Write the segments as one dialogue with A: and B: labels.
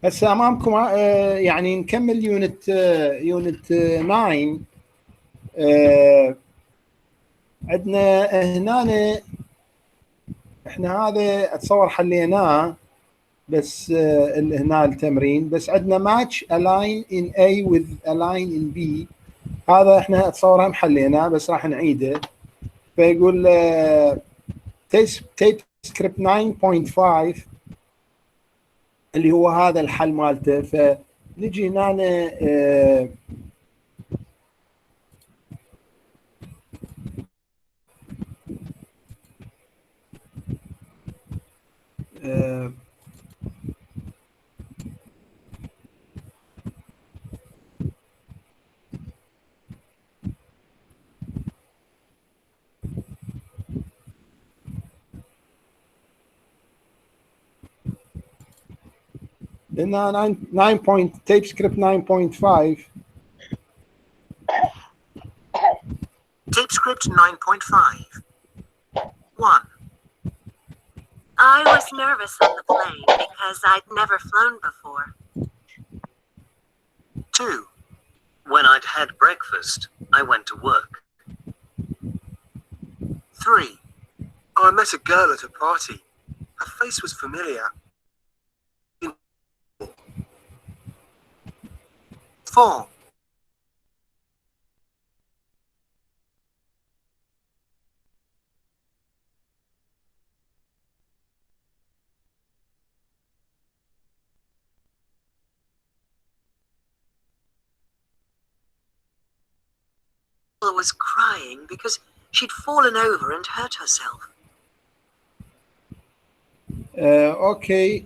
A: هسه امامكم يعني نكمل يونت 9. عندنا هنا احنا هذا اتصور حليناه، بس هنا التمرين بس عندنا match a line in A with a line in B. هذا احنا اتصور هم حليناه بس راح نعيده. فيقول تيب سكريبت 9.5 اللي هو هذا الحل مالته. فنجي هنا هنا 9 تيب سكريبت 9.5.
B: Tape script 9.5. 1. I was nervous on the plane because I'd never flown before. 2. When I'd had breakfast, I went to work. 3. I met a girl at a party. Her face was familiar. 4. Was crying because she'd fallen over and hurt herself.
A: اوكي.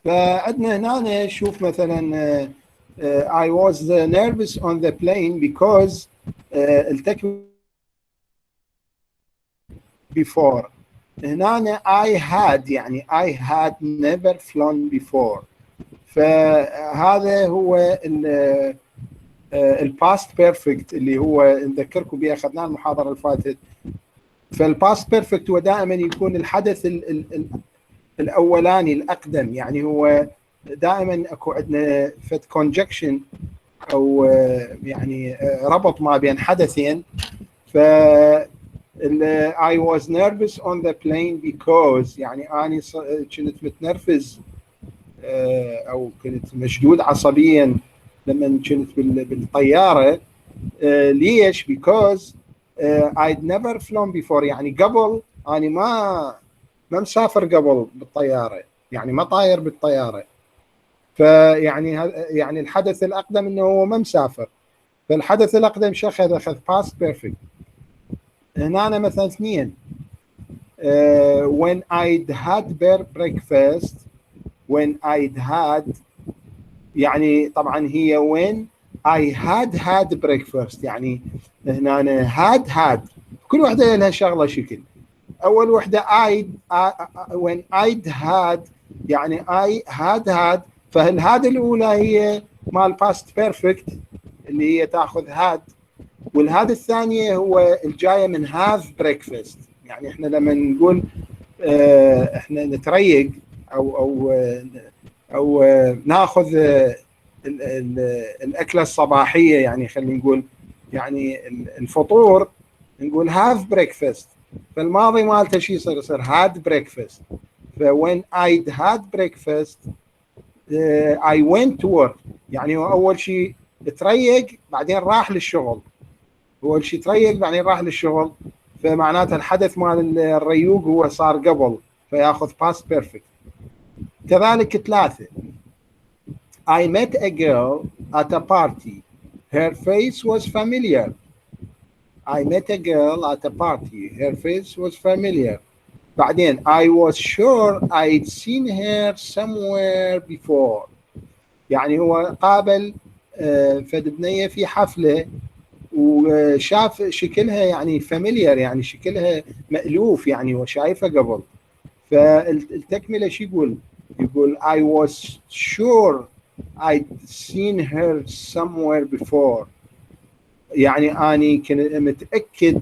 A: فعندنا هنا شوف مثلا I was nervous on the plane because التكملة before. هنا I had يعني I had never flown before. فهذا هو الباست بيرفكت اللي هو نذكركم به اخذناه المحاضره اللي فاتت. فالباست بيرفكت هو دائما يكون الحدث الاولاني الاقدم، يعني هو دائما اكو عندنا فد كونجكشن او يعني ربط ما بين حدثين. ف I was nervous on the plane because يعني أنا كنت متنرفز أو كنت مشدود عصبيا لما كنت بالطيارة. ليش؟ because I'd never flown before، يعني قبل أنا ما مسافر قبل بالطيارة، يعني ما طاير بالطيارة. يعني الحدث الأقدم إنه هو ما مسافر. فالحدث الأقدم شو أخذ past perfect. هنا أنا مثلا 2 when I'd had breakfast. when I'd had يعني طبعا هي when I had breakfast، يعني هنا أنا had كل واحدة لها شغلة شكل. أول واحدة when I'd had يعني I had فالهاد الأولى هي مال past perfect اللي هي تأخذ had، والهاد الثانية هو الجاية من have breakfast. يعني احنا لما نقول احنا نتريق او ناخذ الاكله الصباحيه، يعني خلينا نقول يعني الفطور، نقول have breakfast. فالماضي مالته شو يصير had breakfast. when I'd had breakfast I went to work، يعني هو اول شيء تريق بعدين راح للشغل. اول شيء تريق بعدين راح للشغل، فمعناته الحدث مال الريوق هو صار قبل، فياخذ past perfect. كذلك 3 I met a girl at a party. Her face was familiar. I met a girl at a party. Her face was familiar. بعدين I was sure I'd seen her somewhere before. يعني هو قابل فد بنية في حفلة وشاف شكلها يعني فاميليار، يعني شكلها مألوف، يعني هو شايفها قبل. فالتكملة شو يقول I was sure I'd seen her somewhere before، يعني أنا كنت متأكد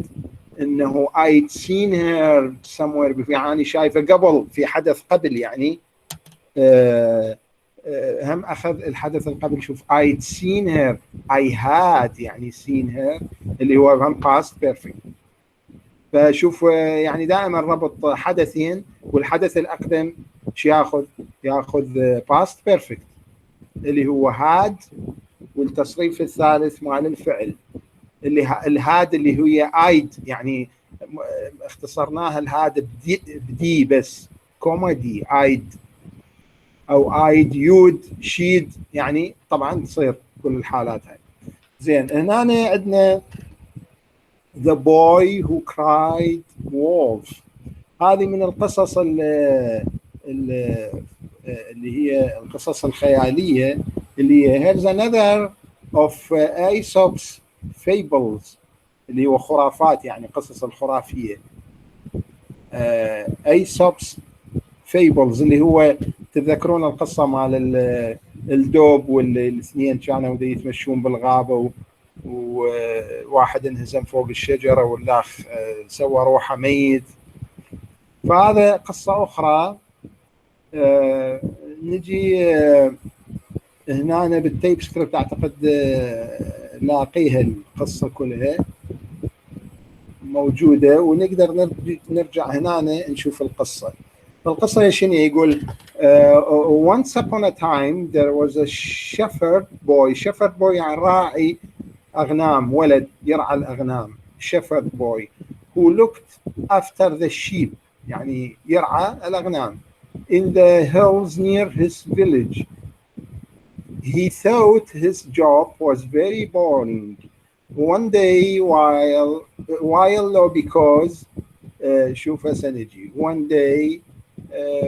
A: انه I'd seen her somewhere before، يعني شايفه قبل في حدث قبل يعني. هم اخذ الحدث القبل. شوف I'd seen her، I had يعني seen her اللي هو هم past perfect. فشوف يعني دائما ربط حدثين والحدث الاقدم شو ياخذ past perfect اللي هو had، والتصريف الثالث مال الفعل اللي الهاد اللي هي ايد، يعني اختصرناها الهاد بدي بس كوما دي ايد، او ايد يود شيد، يعني طبعا تصير كل الحالات هاي. زين هنا عندنا The Boy Who Cried Wolf. هذه من القصص اللي هي القصص الخيالية اللي هي Here's another of Aesop's Fables اللي هو خرافات، يعني قصص الخرافية. Aesop's Fables اللي هو تتذكرون القصة مال الدوب والاثنين كانوا يتمشون بالغابة وواحد انهزم فوق الشجرة والآخ سوى روحه ميت. فهذا قصة أخرى. نجي هنا بالتيب سكريبت أعتقد لاقيها القصة كلها موجودة، ونقدر نرجع هنا نشوف القصة. القصة شنو يقول؟ Once upon a time there was a shepherd boy. shepherd boy يعني راعي أغنام، ولد يرعى الأغنام. shepherd boy who looked after the sheep يعني يرعى الأغنام in the hills near his village. He thought his job was very boring. One day while because شوف سنجي one day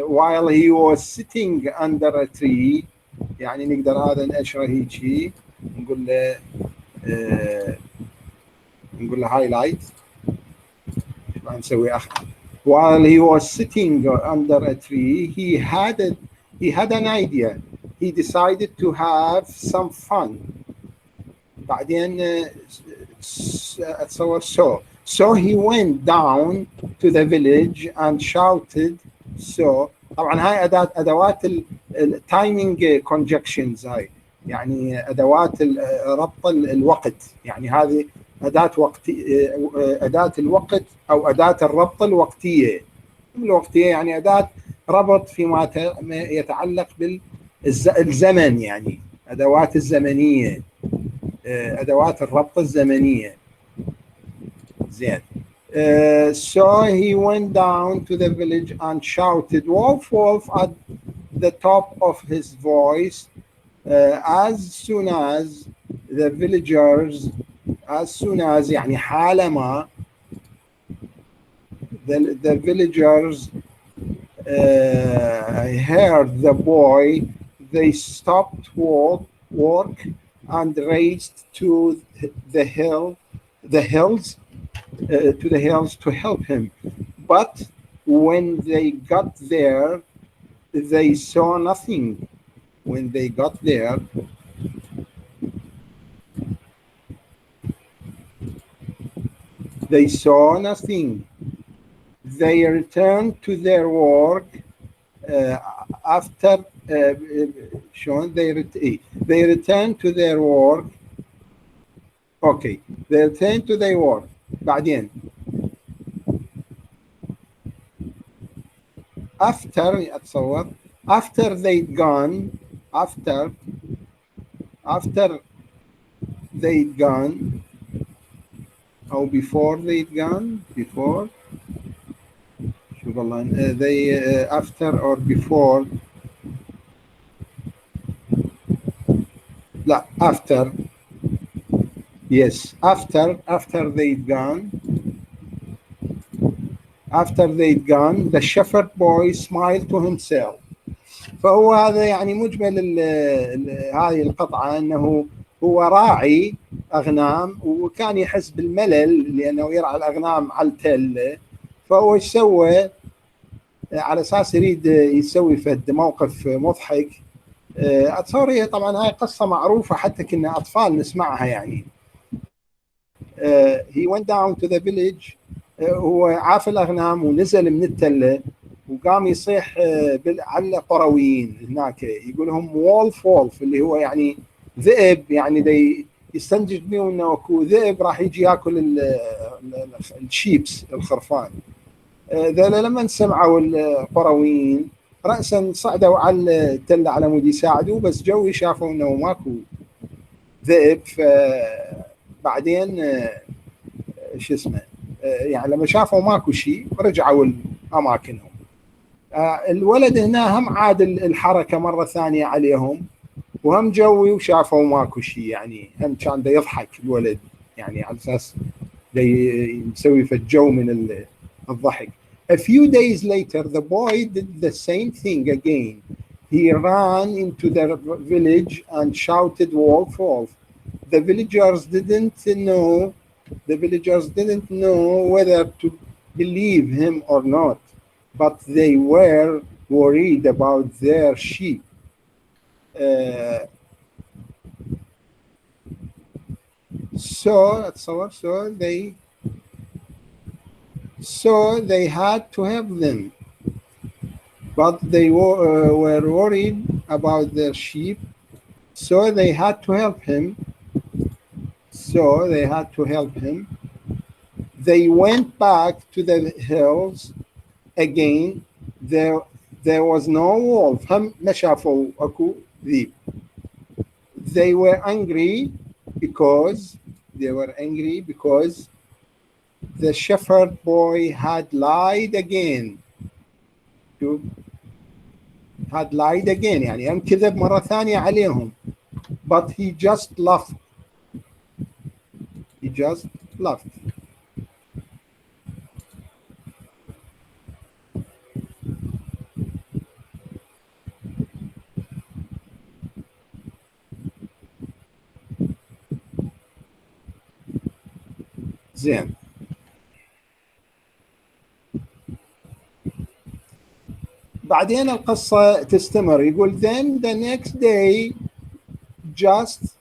A: while he was sitting under a tree، يعني نقدر هذا نأشره هيجي نقول له highlight. ما نسوي while he was sitting under a tree he had an idea. He decided to have some fun. بعدين أتصور so he went down to the village and shouted. So طبعا هاي أدوات timing conjunctions، هاي يعني أدوات ربط الوقت، يعني هذه أداة الوقت أو أداة الربط الوقتية. الوقتية يعني أداة ربط فيما يتعلق بالزمن، يعني أدوات الزمنية، أدوات الربط الزمنية. زين. So he went down to the village and shouted wolf wolf at the top of his voice. As soon as the villagers يعني حالما the villagers heard the boy, they stopped work and raced to the hills to help him. But when they got there, they saw nothing. When they got there, they saw nothing. They returned to their work after they returned to their work. Okay, they returned to their work. بعدين after they'd gone or before they'd gone شوف الله they after or before لا after yes after they'd gone the shepherd boy smiled to himself. فهو هذا يعني مجمل هذه القطعة أنه هو راعي أغنام وكان يحس بالملل لأنه يرعى الأغنام على التل. فهو ايش سوى؟ على أساس يريد يسوي فد موقف مضحك. أتصور طبعا هاي قصة معروفة حتى كنا أطفال نسمعها يعني. he went down to the village. هو عاف الأغنام ونزل من التلة وقام يصيح على القرويين هناك، يقول لهم wolf اللي هو يعني ذئب، يعني دي يستنتج بيه انه اكو ذئب راح يجي ياكل الشيبس الخرفان. ذولا لما سمعوا القرويين رأسا صعدوا على التلة على مود يساعدوا، بس جو شافوا انه ماكو ذئب. فبعدين شو اسمه يعني لما شافوا ماكو شيء رجعوا لأماكنهم. الولد هنا هم عاد الحركة مرة ثانية عليهم، وهم جوي وشافوا ماكو شيء، يعني هم كان دا يضحك الولد يعني على أساس دا يسوي في الجو من الضحك. A few days later the boy did the same thing again. He ran into the village and shouted wolf wolf. The villagers didn't know whether to believe him or not, but they were worried about their sheep. So they had to help them, but they were worried about their sheep. So they had to help him. They went back to the hills again. There was no wolf. هم ما شافوا أكو ذيب. They were angry because the shepherd boy had lied again. يعني هم كذب مرة ثانية عليهم. But he just laughed. زين. بعدين القصة تستمر. يقول then the next day just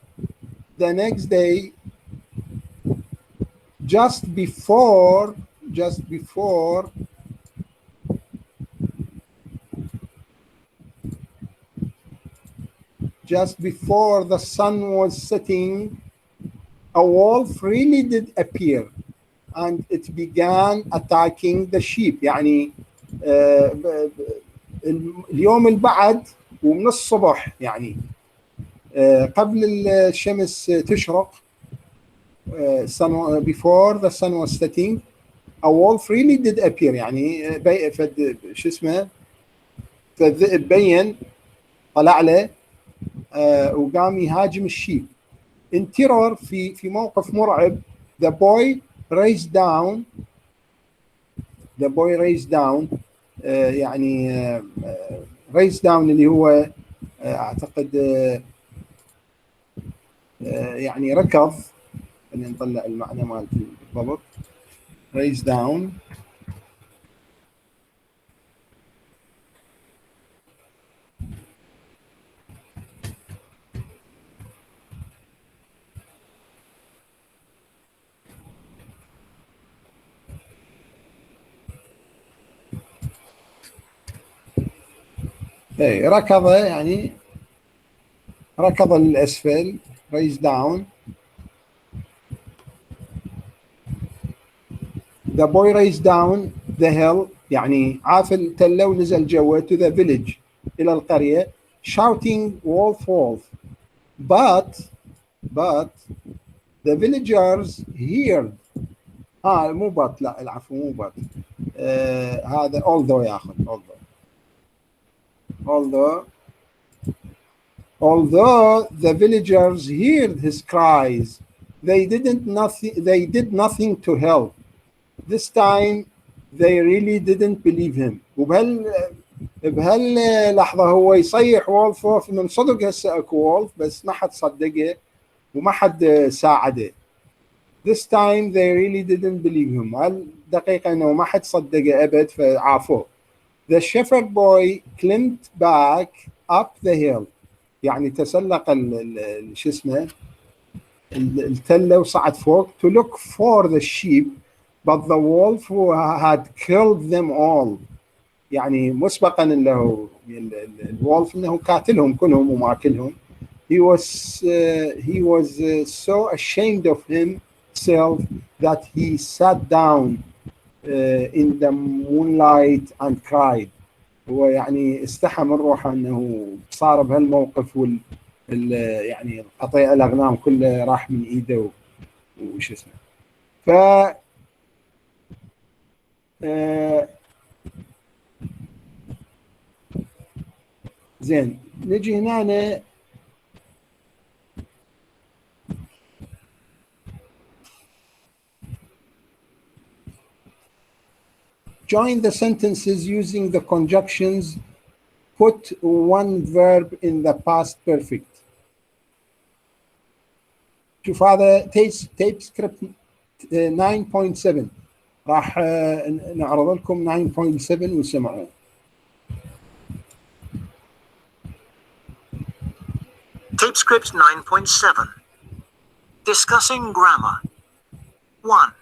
A: before the sun was setting, a wolf really did appear and it began attacking the sheep. يعني اليوم البعد ومن الصبح يعني قبل الشمس تشرق، before the sun was setting, a wolf really did appear. يعني شو اسمه فالذئب بين طلع له وقام يهاجم الشيب. In terror في موقف مرعب the boy raised down يعني raised down اللي هو اعتقد يعني ركض. خلينا نطلع المعنى مالته بالضبط. raised down ركض، يعني ركض للأسفل. raised down. The boy raised down the hill، يعني عاف التلة ونزل جوا to the village إلى القرية shouting wolf wolf. But the villagers heard. مو but، لا العفو مو but. هذا although ياخذ although the villagers heard his cries, they did nothing to help. This time they really didn't believe him. بهاللحظة هو يصيح وولف وولف، من صدق هسه اكو وولف بس ما حد صدقه وما حد ساعده. This time they really didn't believe him. هالدقيقة انه ما حد صدقه ابد فعافوه. The shepherd boy climbed back up the hill، يعني تسلق شو اسمه التله وصعد فوق to look for the sheep but the wolf had killed them all. يعني مسبقا انه الولف انه قاتلهم كلهم وماكلهم. he was so ashamed of himself that he sat down in the moonlight and cried. هو يعني استحى من روحه انه صار بهالموقف يعني قطيع الاغنام كله راح من ايده وش اسمه. ف زين نجي هنا join the sentences using the conjunctions. Put one verb in the past perfect. شوف هذا tape script 9.7 راح نعرض لكم 9.7 وسمعوه.
B: Tape script 9.7. Discussing grammar. 1.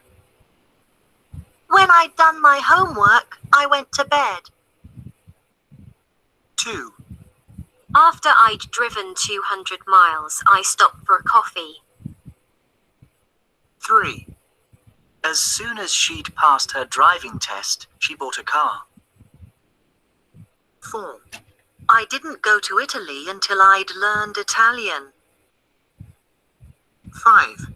C: When I'd done my homework, I went to bed.
B: 2.
C: After I'd driven 200 miles, I stopped for a coffee.
B: 3. As soon as she'd passed her driving test, she bought a car. 4.
C: I didn't go to Italy until I'd learned Italian.
B: 5.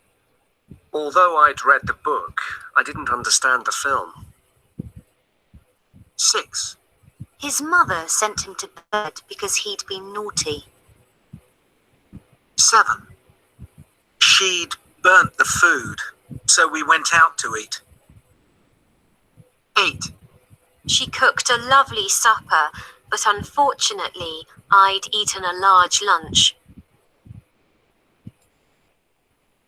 B: Although I'd read the book, I didn't understand the film. 6.
C: His mother sent him to bed because he'd been naughty.
B: 7. She'd burnt the food, so we went out to eat. 8.
C: She cooked a lovely supper, but unfortunately, I'd eaten a large lunch.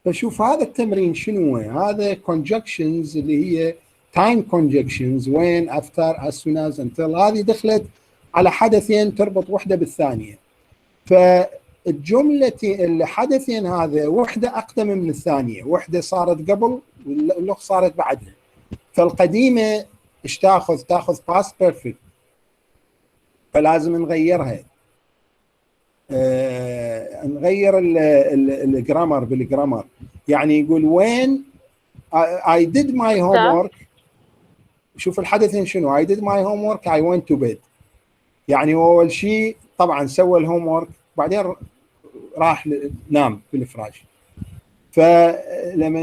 A: فشوف هذا التمرين شنو هذا conjunctions اللي هي time conjunctions when, after, as soon as, until. هذه دخلت على حدثين تربط وحده بالثانيه. فالجمله الحدثين هذا وحده اقدم من الثانيه، وحده صارت قبل والاخرى صارت بعدها. فالقديمه ايش تاخذ past perfect، فلازم نغيرها. نغير الجرامر بالجرامر. يعني يقول when I did my homework. شوف الحدثين شنو. I did my homework I went to bed. يعني اول شيء طبعا سوى الهوم ورك بعدين راح نام في الفراش. فلما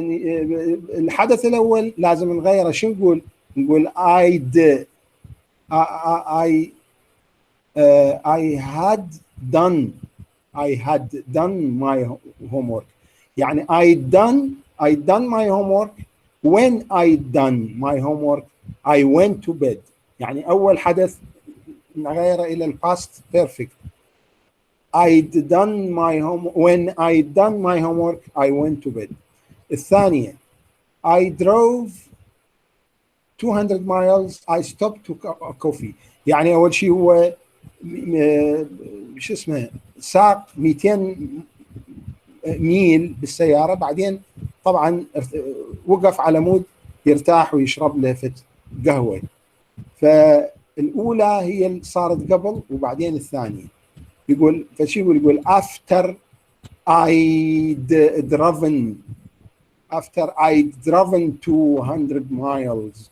A: الحدث الاول لازم نغيره. شو نقول I had done my homework. يعني I done my homework. When I done my homework I went to bed. يعني أول حدث نغيره إلى الباست بيرفكت. when I done my homework I went to bed. الثانية I drove 200 miles I stopped to coffee. يعني أول شيء هو شو اسمه ساق 200 ميل بالسيارة، بعدين طبعا وقف على مود يرتاح ويشرب له قهوة. فالأولى هي اللي صارت قبل وبعدين الثانية. يقول فشي يقول after I'd driven 200 miles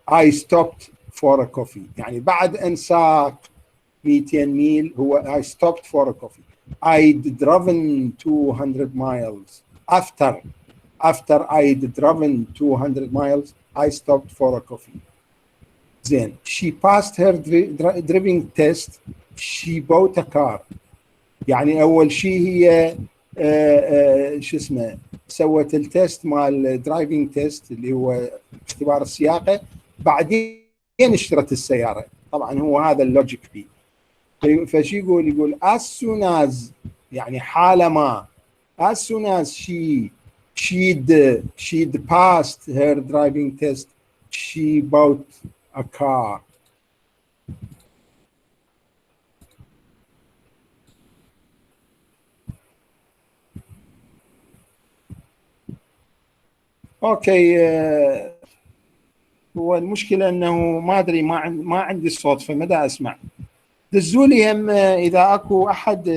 A: I stopped for a coffee. يعني بعد أن ساق 200 ميل هو I stopped for a coffee. I'd driven 200 miles. After I'd driven 200 miles I stopped for a coffee. Then she passed her driving test. She bought a car. يعني أول شيء هي شو اسمه سوت التست مال الدرايفنج تيست اللي هو اختبار السياقة، بعدين اشترت السيارة. طبعا هو هذا اللوجيك فيه. فشي يقول as soon as يعني حالما as soon as she'd passed her driving test she bought a car. اوكي. هو المشكله انه ما ادري، ما عندي الصوت فمدى اسمع. دزوا لي هم اذا اكو احد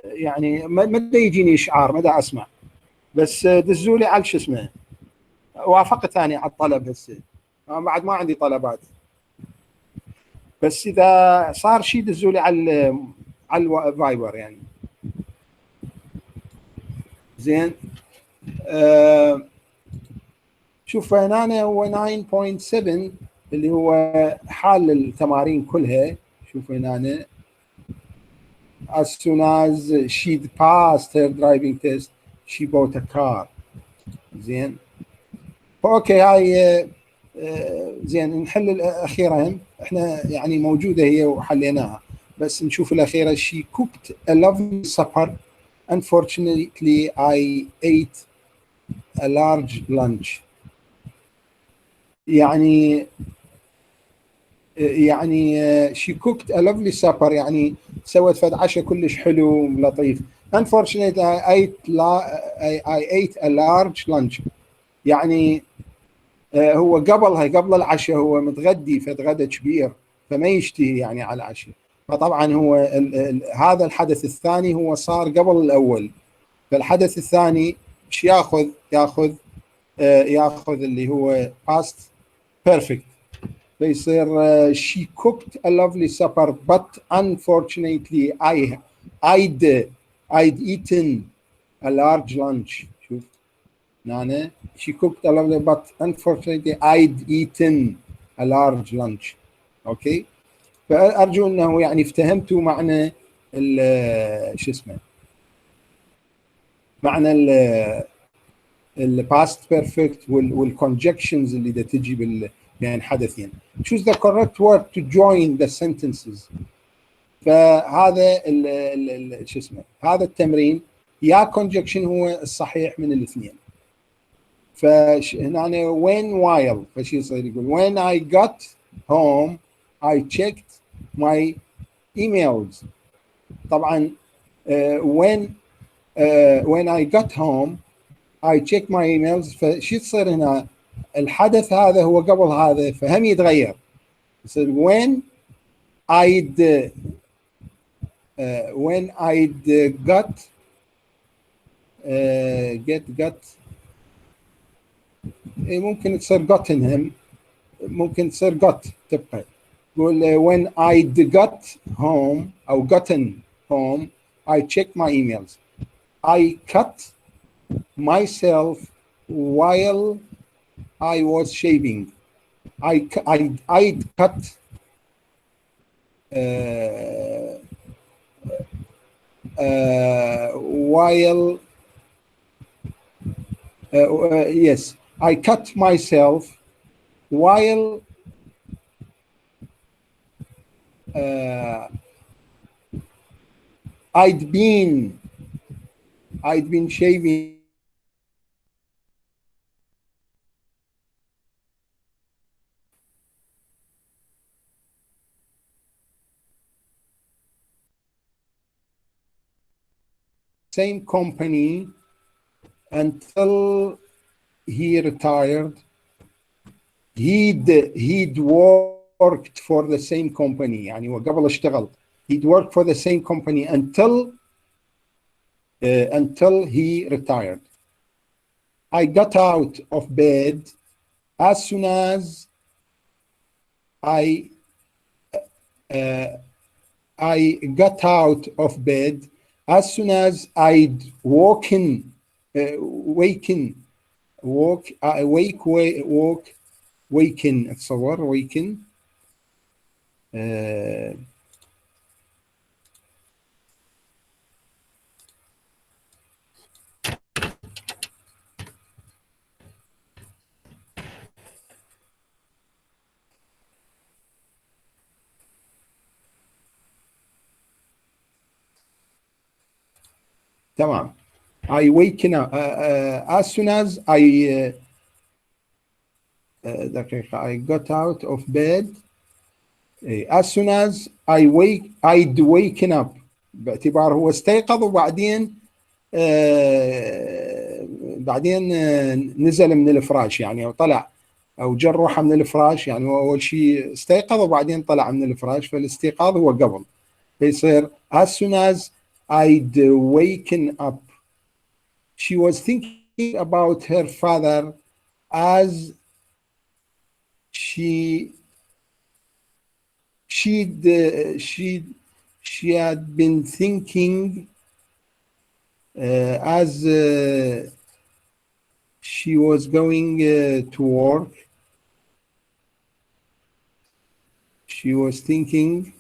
A: يعني مدى يجيني اشعار مدى اسمع، بس دزوا لي على شو اسمه. وافقت ثاني على الطلب هسه، بعد ما عندي طلبات، بس اذا صار شيء دزوا لي على الفايبر يعني. زين. شوف هنا هو 9.7 اللي هو حال التمارين كلها. شوف هنا as soon as she'd passed her driving test she bought a car. زين. اوكي هاي زين. نحل الاخيره هم احنا يعني موجوده هي وحليناها، بس نشوف الاخيره. she cooked a lovely supper unfortunately I ate a large lunch. يعني she cooked a lovely supper يعني سوت فد عشاء كلش حلو لطيف. unfortunately I ate a large lunch يعني هو قبل العشاء هو متغدي فد غدا كبير فما يشتهي يعني على العشاء. فطبعا هو هذا الحدث الثاني هو صار قبل الاول، فالحدث الثاني ايش ياخذ اللي هو past perfect. فيصير she cooked a lovely supper but unfortunately I'd eaten a large lunch. شوف هنا she cooked a lovely but unfortunately I'd eaten a large lunch. اوكي. فارجو انه يعني افتهمتوا معنى شو اسمه، معنى الباست بيرفكت والconjunctions اللي دا تجي بين حدثين. choose the correct word to join the sentences. فهذا شو اسمه، هذا التمرين يا conjunction هو الصحيح من الاثنين. فهنا when while فشي يصير يقول when I got home I checked my emails. طبعا when I got home I checked my emails. فشي تصير هنا الحدث هذا هو قبل هذا فهم يتغير. يصير when I'd got ممكن تصير gotten هم، ممكن تصير got تبقى. يقول when I'd got home أو gotten home I checked my emails. I cut myself while I was shaving. I'd cut while yes I cut myself while I'd been shaving. Same company until he retired. He'd worked for the same company يعني وقبل اشتغل. He'd worked for the same company until he retired. I got out of bed as soon as I got out of bed as soon as I'd waken اتصور waken تمام. I waken up as soon as I دقيقة I got out of bed as soon as I'd waken up باعتبار هو استيقظ وبعدين بعدين نزل من الفراش يعني، او طلع او جر روحه من الفراش يعني. هو اول شيء استيقظ وبعدين طلع من الفراش، فالاستيقاظ هو قبل. فيصير as soon as I'd waken up she was thinking about her father as she had been thinking as she was going to work. She was thinking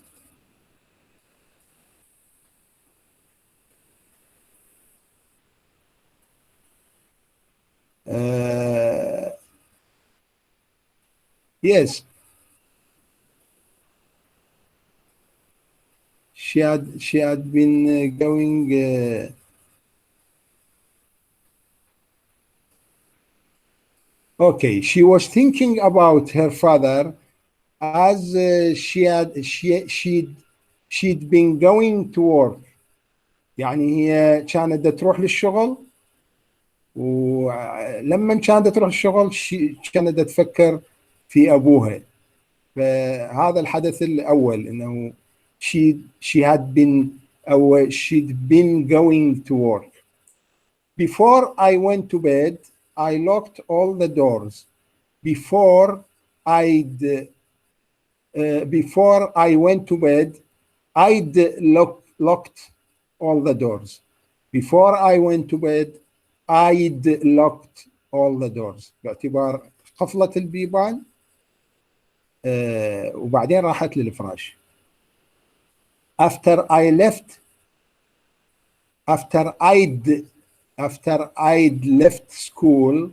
A: yes, she had been going okay, she was thinking about her father as she'd been going to work. يعني هي كانت تروح للشغل، ولما كانت تروح الشغل كانت تفكر في أبوها. فهذا الحدث الأول، إنه she had been أو she'd been going to work. Before I went to bed I locked all the doors. Before I went to bed I'd locked all the doors. Before I went to bed I'd locked all the doors، باعتبار قفلت البيبان وبعدين راحت للفراش. After I'd left school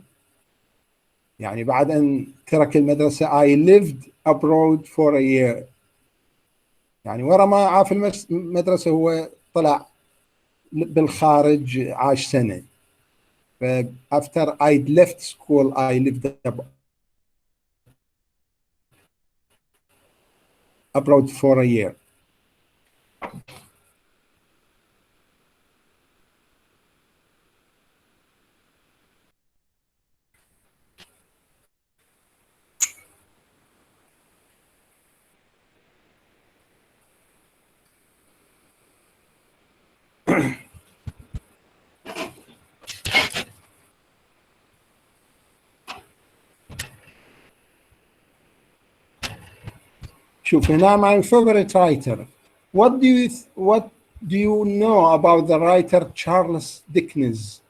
A: يعني بعد أن ترك المدرسة I lived abroad for a year. يعني ورا ما عاف المدرسة هو طلع بالخارج عاش سنة. After I'd left school I lived abroad for a year. شوف هنا my favorite writer. What do you know about the writer Charles Dickens?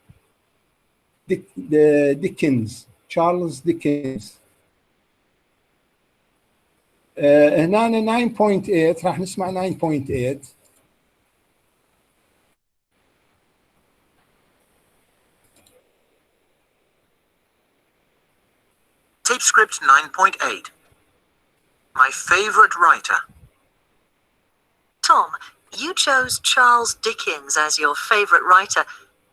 A: Charles Dickens. هنا 9.8 راح نسمع 9.8.
B: Tape script 9.8. My favorite writer.
D: Tom, you chose Charles Dickens as your favorite writer.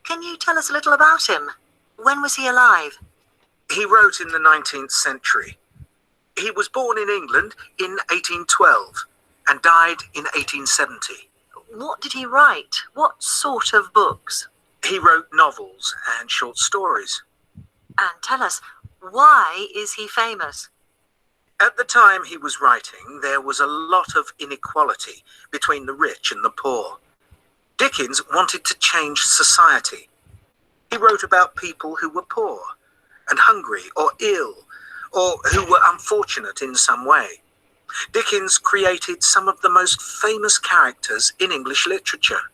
D: Can you tell us a little about him? When was he alive?
B: He wrote in the 19th century. He was born in England in 1812 and died in 1870.
D: What did he write? What sort of books?
B: He wrote novels and short stories.
D: And tell us, why is he famous?
B: At the time he was writing, there was a lot of inequality between the rich and the poor. Dickens wanted to change society. He wrote about people who were poor and hungry or ill, or who were unfortunate in some way. Dickens created some of the most famous characters in English literature.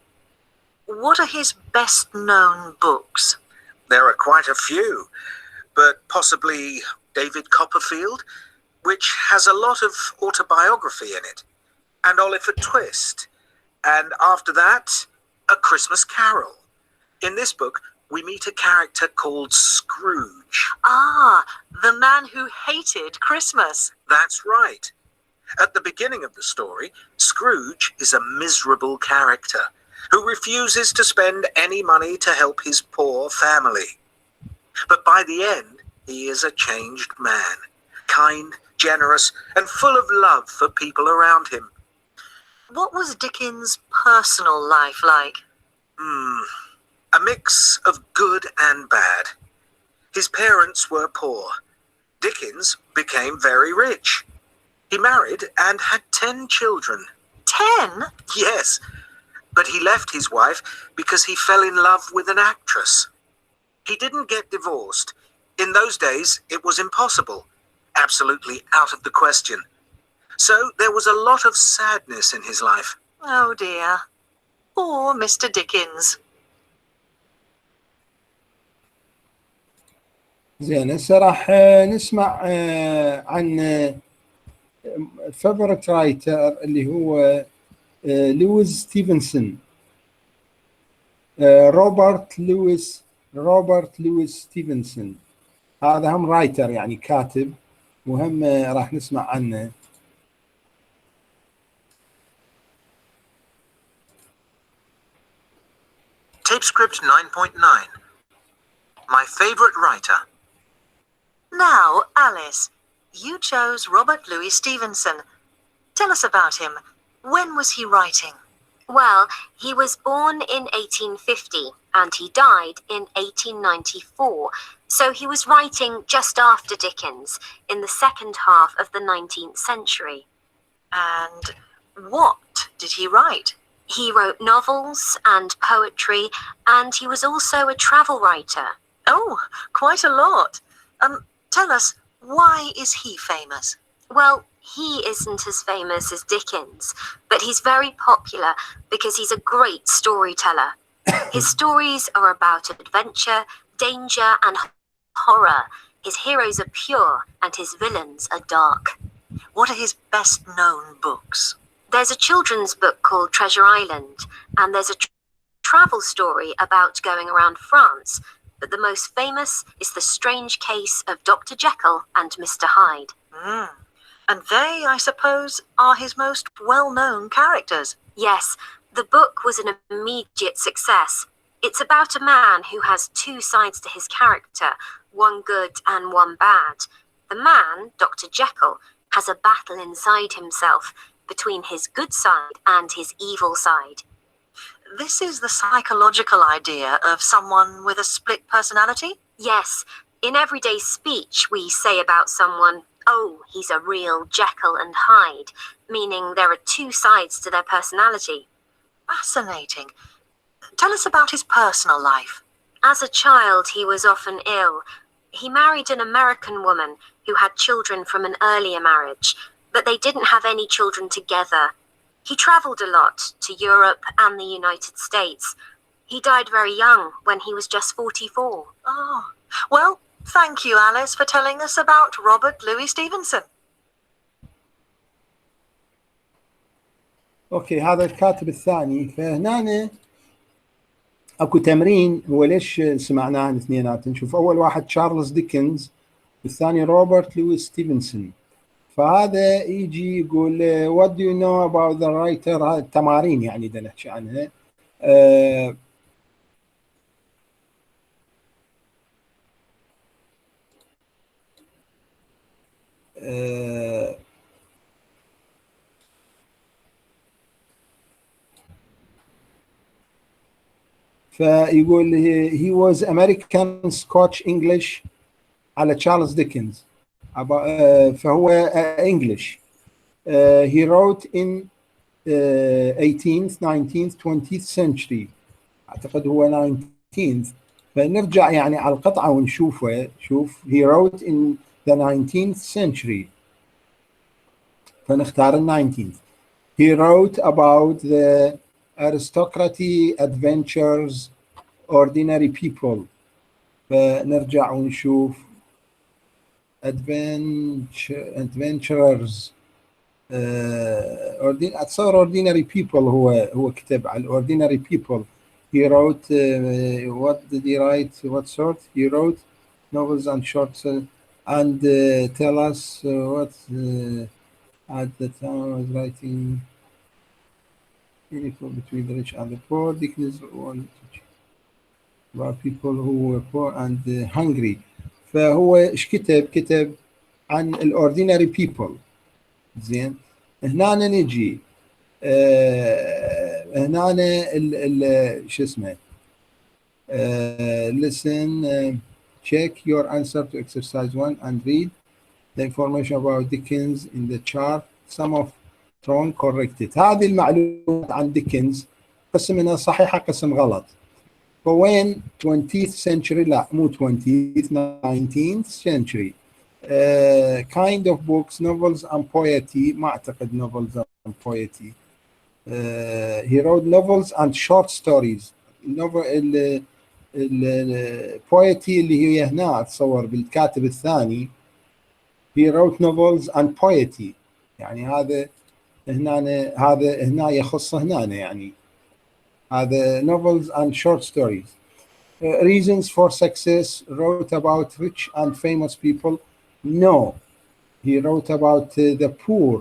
D: What are his best-known books?
B: There are quite a few, but possibly David Copperfield, which has a lot of autobiography in it, and Oliver Twist, and after that, A Christmas Carol. In this book, we meet a character called Scrooge.
D: Ah, the man who hated Christmas.
B: That's right. At the beginning of the story, Scrooge is a miserable character who refuses to spend any money to help his poor family. But by the end, he is a changed man, kind, generous, and full of love for people around him.
D: What was Dickens' personal life like?
B: A mix of good and bad. His parents were poor. Dickens became very rich. He married and had 10 children.
D: 10?
B: Yes, but he left his wife because he fell in love with an actress. He didn't get divorced. In those days, it was impossible, absolutely out of the question. So there was a lot of sadness in his life.
D: Oh dear. Poor Mr. Dickens.
A: زين هسه راح نسمع عن فيفورت رايتر اللي هو لويس ستيفنسون. روبرت لويس ستيفنسون، هذا هم رايتر يعني كاتب، وهم راح نسمع عنه.
B: Tapescript 9.9. My favorite writer.
D: Now, Alice, you chose Robert Louis Stevenson. Tell us about him. When was he writing?
C: Well, he was born in 1850 and he died in 1894, so he was writing just after Dickens, in the second half of the 19th century.
D: And what did he write?
C: He wrote novels and poetry, and he was also a travel writer.
D: Oh, quite a lot. Tell us, why is he famous?
C: Well, he isn't as famous as Dickens, but he's very popular because he's a great storyteller. His stories are about adventure, danger, and horror. His heroes are pure, and his villains are dark.
D: What are his best-known books?
C: There's a children's book called Treasure Island, and there's a travel story about going around France, but the most famous is The Strange Case of Dr. Jekyll and Mr. Hyde.
D: And they, I suppose, are his most well-known characters.
C: Yes, the book was an immediate success. It's about a man who has two sides to his character, one good and one bad. The man, Dr. Jekyll, has a battle inside himself between his good side and his evil side.
D: This is the psychological idea of someone with a split personality?
C: Yes, in everyday speech we say about someone, oh, he's a real Jekyll and Hyde, meaning there are two sides to their personality.
D: Fascinating. Tell us about his personal life.
C: As a child, he was often ill. He married an American woman who had children from an earlier marriage, but they didn't have any children together. He traveled a lot to Europe and the United States. He died very young, when he was just 44.
D: Oh, well, thank you, Alice, for telling us about Robert Louis Stevenson.
A: اوكي، هذا الكاتب الثاني. فهنا اكو تمرين، هو ليش سمعناه الاثنينات. نشوف اول واحد تشارلز ديكنز والثاني روبرت لويس ستيفنسون. فهذا يجي يقول what do you know about the writer. هذه التمارين يعني بدنا نحكي عنها. فيقول he was American Scotch English على تشارلز ديكنز. فهو English. He wrote in 18th, 19th, 20th century. أعتقد هو 19th. فنرجع يعني على القطعة ونشوفه. شوف he wrote in the 19th century. فنختار 19th. He wrote about the aristocracy, adventures, ordinary people. فنرجع ونشوف adventurers. أتصور ordinary people هو كتب على ordinary people. He wrote what did he write? What sort? He wrote novels and shorts and tell us what at the time I was writing between the rich and the poor. Dickens wanted about people who were poor and hungry. فهو ايش كتب عن الاوردينري بيبل. زين، هنا نجي هنا شو اسمه listen check your answer to exercise 1 and read the information about Dickens in the chart. Some of wrong corrected. هذه المعلومات عن ديكنز قسم منها صحيحة قسم غلط. فوين 20th century لا مو 20th 19th century kind of books novels and poetry ما أعتقد novels and poetry he wrote novels and short stories. البويتي اللي هي هنا أتصور بالكاتب الثاني he wrote novels and poetry يعني هذا هنا يخص هنا يعني هذا novels and short stories. Reasons for success wrote about rich and famous people. No, he wrote about the poor.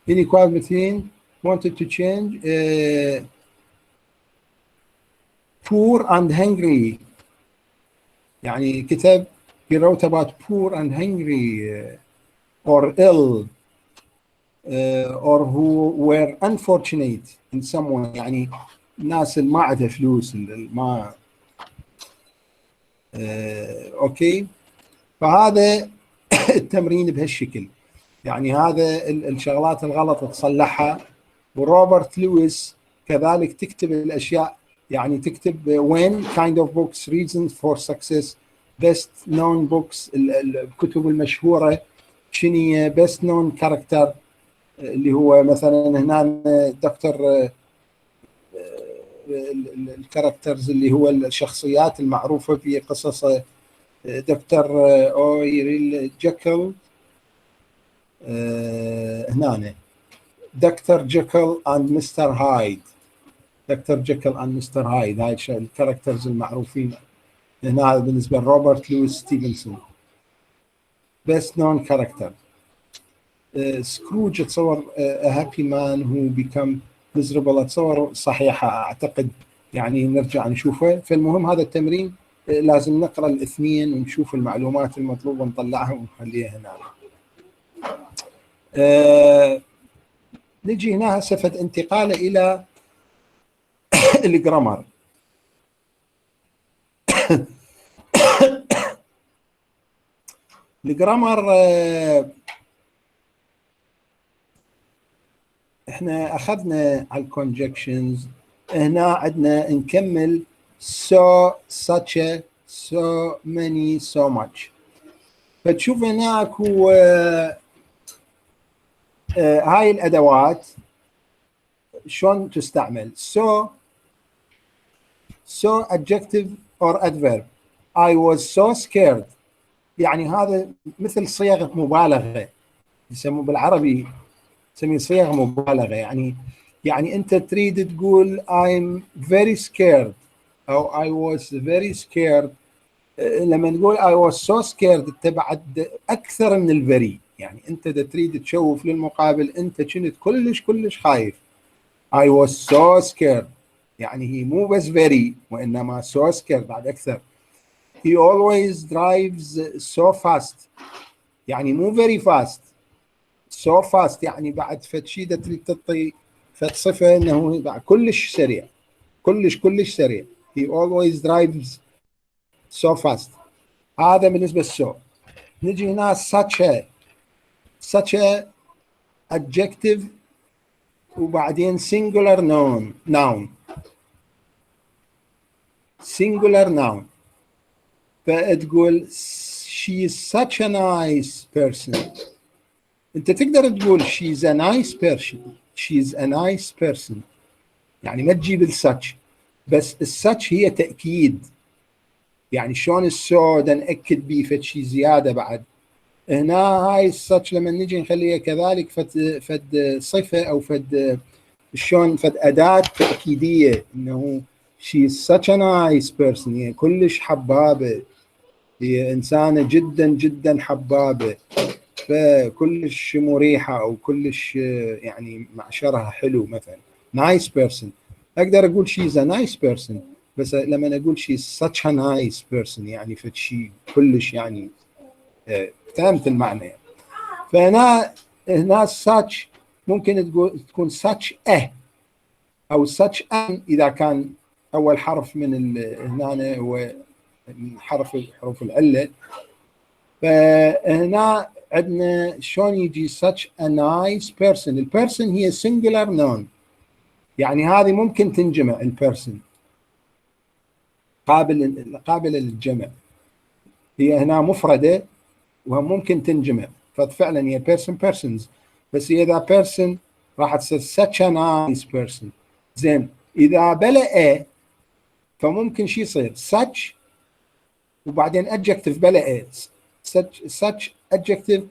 A: Inequality wanted to change poor and hungry. يعني كتب he wrote about poor and hungry or ill or who were unfortunate in some way يعني الناس اللي ما عندها فلوس اللي ما اوكي. فهذا التمرين بهالشكل يعني هذا الشغلات الغلط تصلحها. وروبرت لويس كذلك تكتب الاشياء يعني تكتب when kind of books reasons for success best known books الكتب المشهورة شنو best known character اللي هو مثلا هنا دكتور الكاركترز اللي هو الشخصيات المعروفة في قصص دكتور أويريل جيكل هنا دكتور جيكل and مستر هايد. دكتور جيكل and مستر هايد هاي الكاركترز المعروفين هنا بالنسبة لروبرت لويس ستيفنسون. best known character سكروج اتصور a happy man who become miserable اتصور صحيحة أعتقد يعني نرجع نشوفه. فالمهم هذا التمرين لازم نقرأ الاثنين ونشوف المعلومات المطلوبة نطلعها ونخليها هنا. نجي هنا هسه انتقال إلى الجرامر. الجرامر احنا اخذنا على الكونجكشنز هنا عندنا نكمل so such a so many so much. فتشوف هناك هو هاي الادوات شلون تستعمل. so adjective or adverb. I was so scared يعني هذا مثل صيغ مبالغة يسموه بالعربي تسميه صيغ مبالغة يعني أنت تريد تقول I'm very scared أو I was very scared. لما نقول I was so scared أنت بعد أكثر من الفري يعني أنت تريد تشوف للمقابل أنت كنت كلش خايف. I was so scared يعني هي مو بس very وإنما so scared بعد أكثر. He always drives so fast يعني مو very fast so fast يعني بعد فشي تريد تعطي صفة انه بعد كلش سريع كلش سريع. He always drives so fast. هذا بالنسبة للسو. نجي هنا such a adjective وبعدين singular noun singular noun. فتقول she is such a nice person. انت تقدر تقول she's a nice person يعني ما تجيب الساتش بس الساتش هي تأكيد يعني شلون السو نأكد بيه فد شيء زيادة بعد هنا. هاي الساتش لما نجي نخليها كذلك فد صفة أو شلون فد أداة تأكيدية إنه she's such a nice person هي كلش حبابة هي إنسانة جدا حبابة فكلش مريحة أو كلش يعني معشرها حلو مثلا nice person. أقدر أقول she's a nice person بس لما أقول she's such a nice person يعني فشي كلش يعني فهمت المعنى. هنا such ممكن تكون such أو such an إذا كان أول حرف من هنا هو حروف العلة. فهنا عندنا شلون يجي such a nice person. البيرسون هي singular noun، يعني هذه ممكن تنجمع. البيرسون قابلة للجمع، هي هنا مفردة وممكن تنجمع، ففعلا هي persons. بس إذا person راح تصير such a nice person. زين، إذا بلا فممكن شي يصير such وبعدين adjective بلا such adjective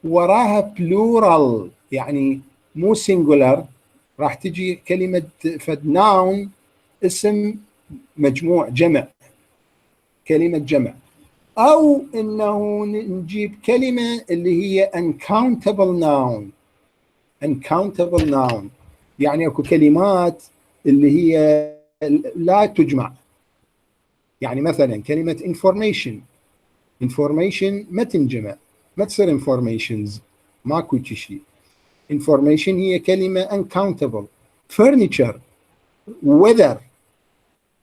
A: وراها plural، يعني مو singular، راح تجي كلمة فد noun اسم مجموع جمع، كلمة جمع. أو إنه نجيب كلمة اللي هي uncountable noun، يعني أكو كلمات اللي هي لا تجمع. يعني مثلا كلمة information ما تنجمع، ما تصير informations، ماكو شيء. information هي كلمة uncountable. furniture، weather،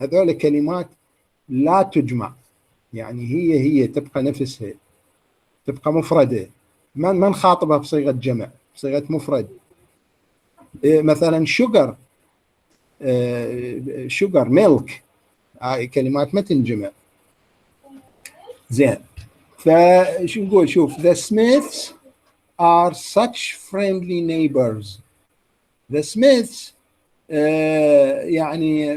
A: هذول كلمات لا تجمع، يعني هي تبقى نفسها، تبقى مفردة، ما نخاطبها بصيغة جمع، بصيغة مفرد. مثلا sugar milk، كلمات ما تنجمع. زين، فشو نقول؟ شوف the Smiths are such friendly neighbors. the Smiths يعني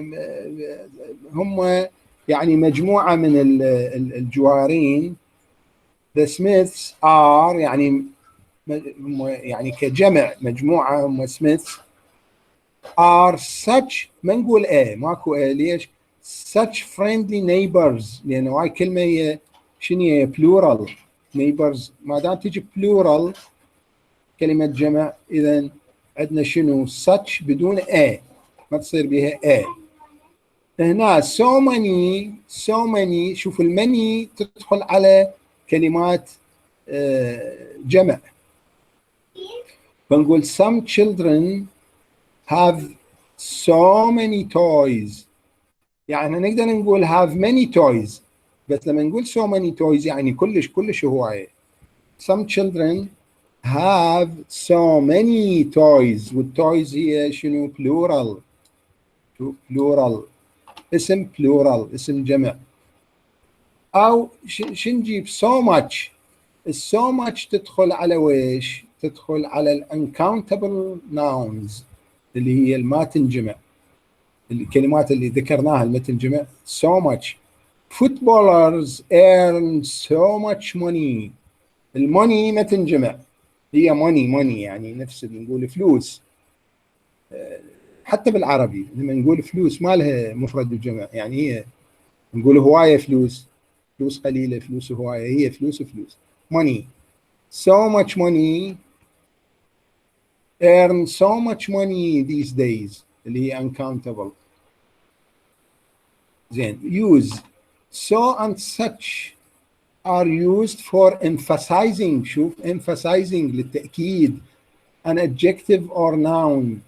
A: هم يعني مجموعة من الجوارين. the Smiths are يعني كجمع مجموعة هم Smiths are such، ما نقول ماكو ليش such friendly neighbors؟ لأنه هاي كلمة هي شنو هي plural neighbors، ما دام تجي plural كلمة جمع إذا عندنا شنو such بدون ما تصير بها هنا so many. شوف المني تدخل على كلمات جمع، فنقول some children have so many toys، يعني نقدر نقول have many toys، بس لما نقول so many toys يعني كلش هواية. some children have so many toys، والtoys هي شنو؟ plural، اسم plural، اسم جمع. أو شنجيب so much. so much تدخل على ويش؟ تدخل على uncountable nouns اللي هي ما تنجمع، الكلمات اللي ذكرناها اللي ما تنجمع. so much. footballers earn so much money. الموني ما تنجمع، هي money يعني نفس اللي نقول فلوس. حتى بالعربي لما نقول فلوس ما لها مفرد وجمع، يعني هي نقول هواية فلوس قليلة، فلوس هواية، هي فلوس money. so much money، earn so much money these days اللي هي uncountable. زين، use so and such are used for emphasizing. شوف emphasizing للتأكيد an adjective or noun.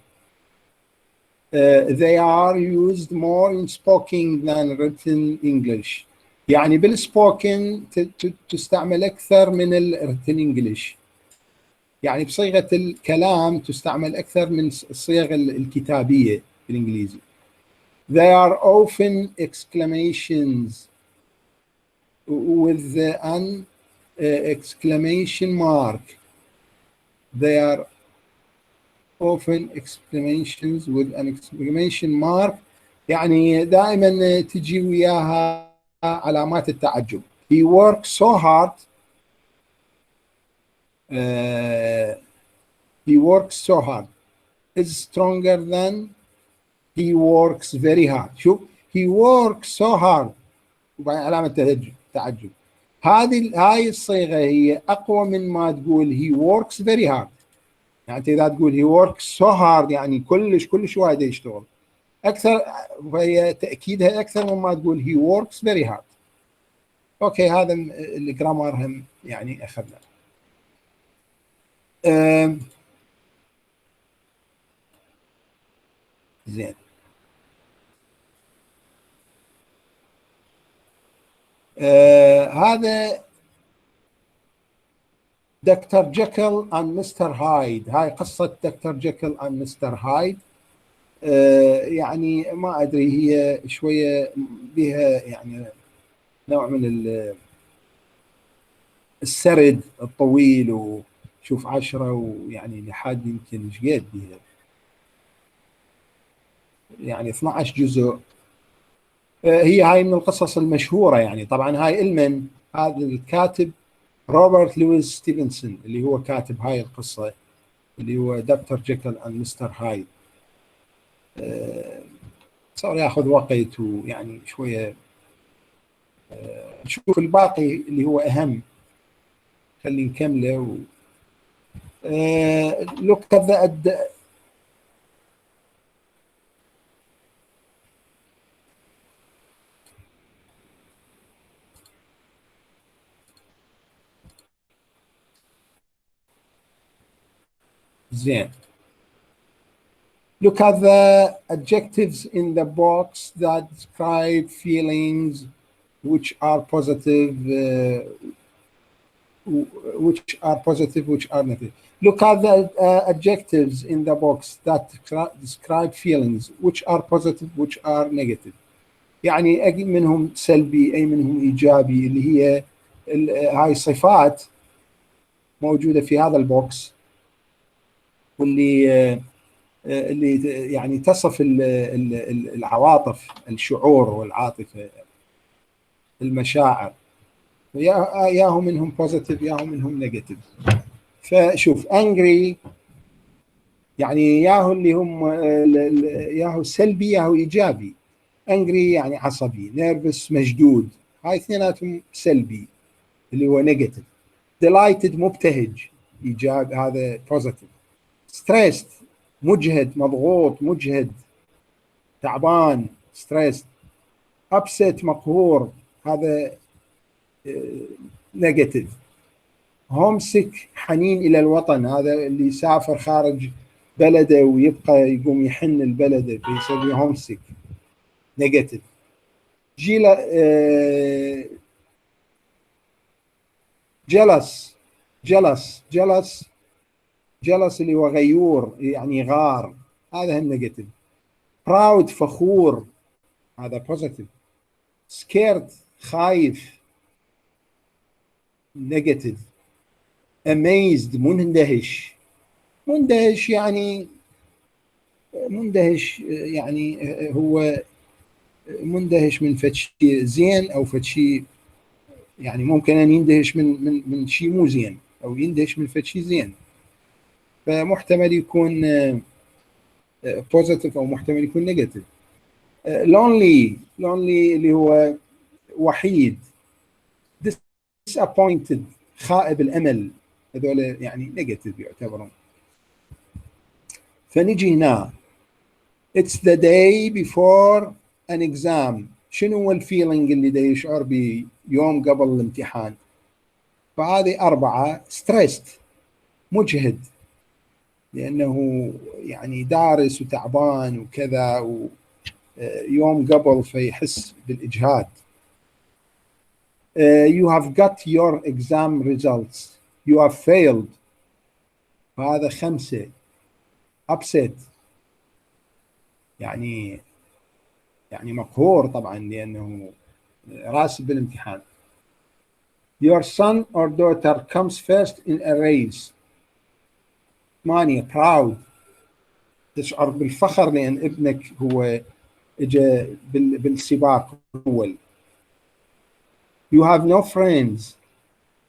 A: They are used more in spoken than written English. يعني بالسبوكن تستعمل أكثر من الwritten English، يعني بصيغة الكلام تستعمل أكثر من الصيغ الكتابية بالإنجليزي. They are often exclamations with an exclamation mark. They are often exclamations with an exclamation mark، يعني دائما تجي وياها علامات التعجب. He works so hard. He works so hard is stronger than he works very hard. شوف he works so hard وبعدين علامة تعجب. هاي الصيغة هي أقوى من ما تقول he works very hard. يعني إذا تقول he works so hard يعني كلش وايد يشتغل أكثر، فهي تأكيدها أكثر مما تقول he works very hard. أوكي، هذا الجرامر هم يعني أخذنا. زين. هذا دكتور جيكل اند مستر هايد. هاي قصة دكتور جيكل اند مستر هايد. يعني ما ادري، هي شوية بها يعني نوع من السرد الطويل، وشوف 10 ويعني لحد يمكن ايش قد بها، يعني 12 جزء. هي هاي من القصص المشهورة يعني. طبعا هاي المن هذا الكاتب روبرت لويس ستيفنسون اللي هو كاتب هاي القصة، اللي هو دكتور جيكل اند مستر هايد. صار ياخذ وقت ويعني شوية. نشوف الباقي اللي هو أهم، خلي نكمله. look at the زين. Look at the adjectives in the box that describe feelings which are positive, which are negative. Look at the adjectives in the box that describe feelings which are positive, which are negative. يعني أي منهم سلبي أي منهم إيجابي، اللي هي هاي صفات موجودة في هذا البوكس، واللي اللي يعني تصف العواطف، الشعور والعاطفة، المشاعر، ياهو منهم بوزيتيف ياهو منهم نيجاتيف. فشوف angry يعني ياهو اللي هم ياهو سلبي ياهو إيجابي. angry يعني عصبي، nervous مشدود، هاي اثنيناتهم سلبي اللي هو نيجاتيف. delighted مبتهج إيجابي، هذا بوزيتيف. stressed مجهد مضغوط مجهد تعبان stressed. upset مقهور، هذا نيجاتيف. homesick حنين إلى الوطن، هذا اللي يسافر خارج بلده ويبقى يقوم يحن البلد فيسميه homesick نيجاتيف. jealous اللي هو غيور يعني غار، هذا النيجاتيف. proud فخور، هذا بوزيتيف. scared خايف نيجاتيف. amazed مندهش يعني هو مندهش من فتشي زين او فتشي، يعني ممكن ان يندهش من شيء مو زين، او يندهش من فتشي زين، فمحتمل يكون بوزيتيف او محتمل يكون نيجاتيف. lonely اللي هو وحيد. disappointed خائب الامل، هذول يعني نيجاتيف يعتبرون. فنجي هنا it's the day before an exam. شنو هو الفيلينج اللي دا يشعر به يوم قبل الامتحان؟ فهذه 4. stressed مجهد، لأنه يعني دارس وتعبان وكذا ويوم قبل فيحس بالإجهاد. you have got your exam results. you have failed، فهذا 5. upset يعني مقهور طبعا لأنه راسب بالامتحان. your son or daughter comes first in a race. 8. proud تشعر بالفخر لأن ابنك هو اجى بالسباق الأول. you have no friends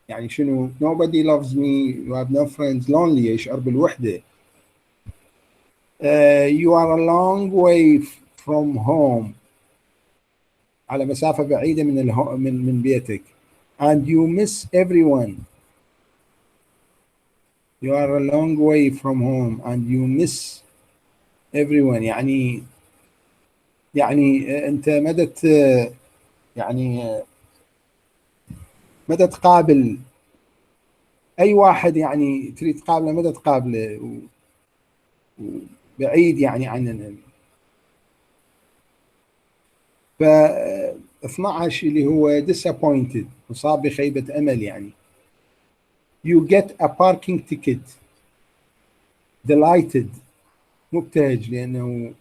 A: يعني شنو؟ nobody loves me. you have no friends. lonely يشعر بالوحدة. you are a long way from home، على مسافة بعيدة من بيتك. and you miss everyone. you are a long way from home and you miss everyone يعني أنت مدى تقابل اي واحد يعني تريد تقابله متى تقابله وبعيد يعني عن ف 12 اللي هو disappointed مصاب بخيبة امل يعني. you get a parking ticket delighted مبتهج لانه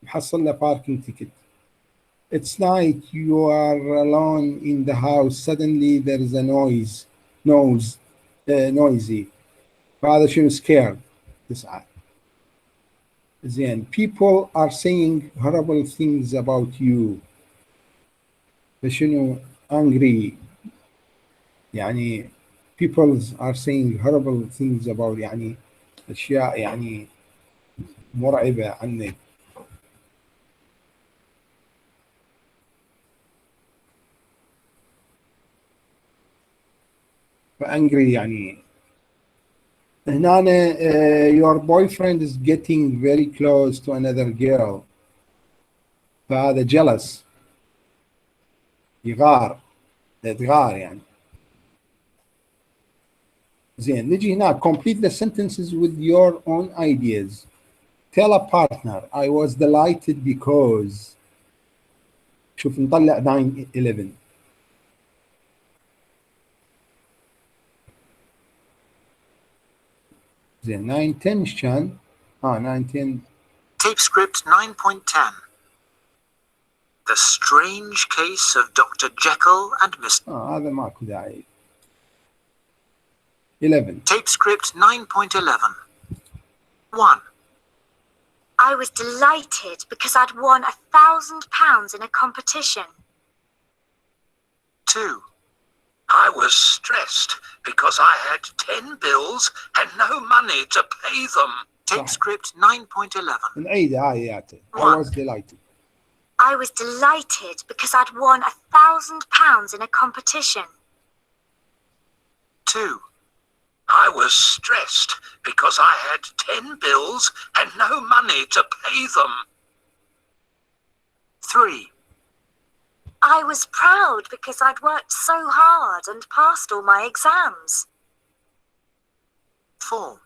A: محصل له parking ticket. it's night you are alone in the house suddenly there is a noisy فهذا شنو scared 9. زين people are saying horrible things about you فشنو angry يعني people are saying horrible things about يعني أشياء يعني مرعبة عنك. فangry يعني هنا your boyfriend is getting very close to another girl فهذا jealous يغار يعني. زين نجي هنا complete the sentences with your own ideas. tell a partner I was delighted because شوف نطلع 9/11 زين 9/10 ايش كان؟ 9/10
B: Tape script 9.10. The Strange Case of Dr. Jekyll and Mr.
A: هذا ماكو داعي. 11
B: Tape script 9.11. 1.
C: I was delighted because I'd won £1,000 in a competition.
B: 2. I was stressed because I had 10 bills and no money to pay them. Tape script 9.11.
A: نعيد آياته. I was delighted.
C: I was delighted because I'd won £1,000 in a competition.
B: 2. I was stressed because I had 10 bills and no money to pay them. 3.
C: I was proud because I'd worked so hard and passed all my exams.
B: 4.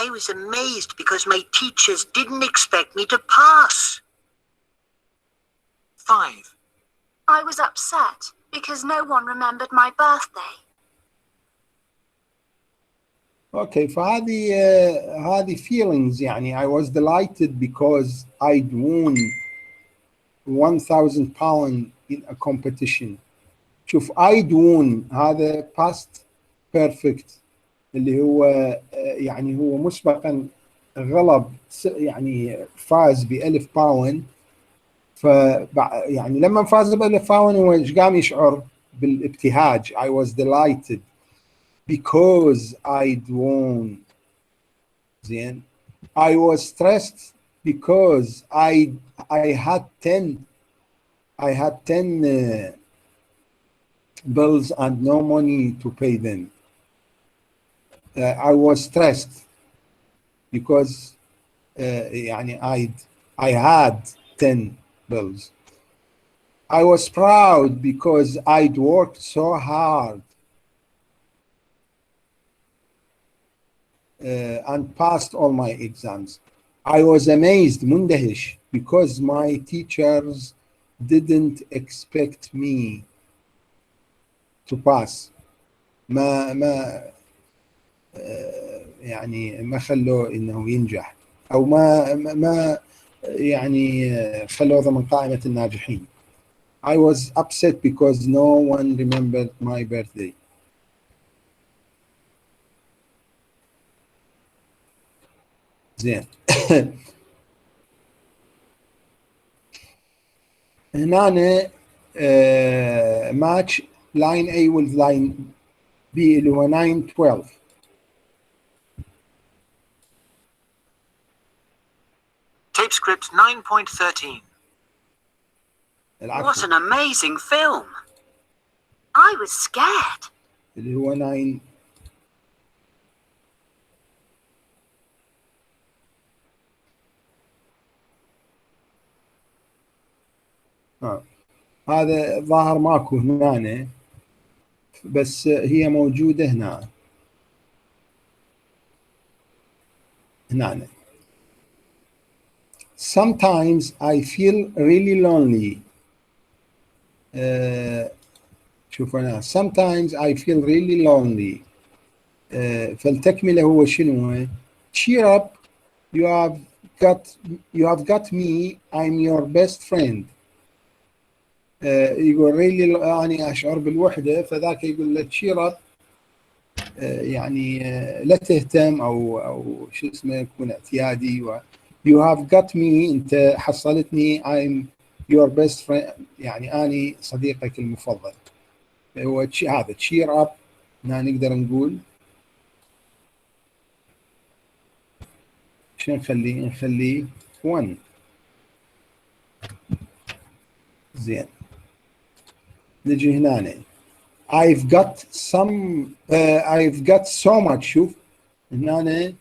B: I was amazed because my teachers didn't expect me to pass. 5.
C: I was upset because no one remembered my birthday.
A: Okay فهذه هذه feelings يعني I was delighted because I'd won £1,000 in a competition. شوف I'd won هذا past perfect اللي هو يعني هو مسبقا غلب يعني فاز ب £1,000 يعني لما فاز ب£1,000 هو ايش قام يشعر بالابتهاج. I was delighted because I'd won. زين I was stressed because I had 10 bills and no money to pay them. I was stressed because يعني I had 10 bills. I was proud because I'd worked so hard and passed all my exams. I was amazed مندهش because my teachers didn't expect me to pass. ما يعني ما خلوه انه ينجح او ما يعني خلوه ضمن قائمة الناجحين. I was upset because no one remembered my birthday. زين هنا match line A with line B اللي هو 9/12.
B: Tape script 9.13. What an amazing film.
C: I was scared.
A: اللي هو 9 هذا ظاهر ماكو هنا بس هي موجودة هنا. Sometimes I feel really lonely. شوف هنا sometimes I feel really lonely. فالتكملة هو شنو؟ cheer up, you have got me, I'm your best friend. يقول really يعني أشعر بالوحدة، فذاك يقول له cheer up، يعني لا تهتم أو شو اسمه يكون اعتيادي. you have got me، أنت حصلتني، I'm your best friend، يعني أنا صديقك المفضل. هو هذا cheer up. نقدر نقول شو نخليه 1. زين، نجي هنا I've got so much. شوف هنا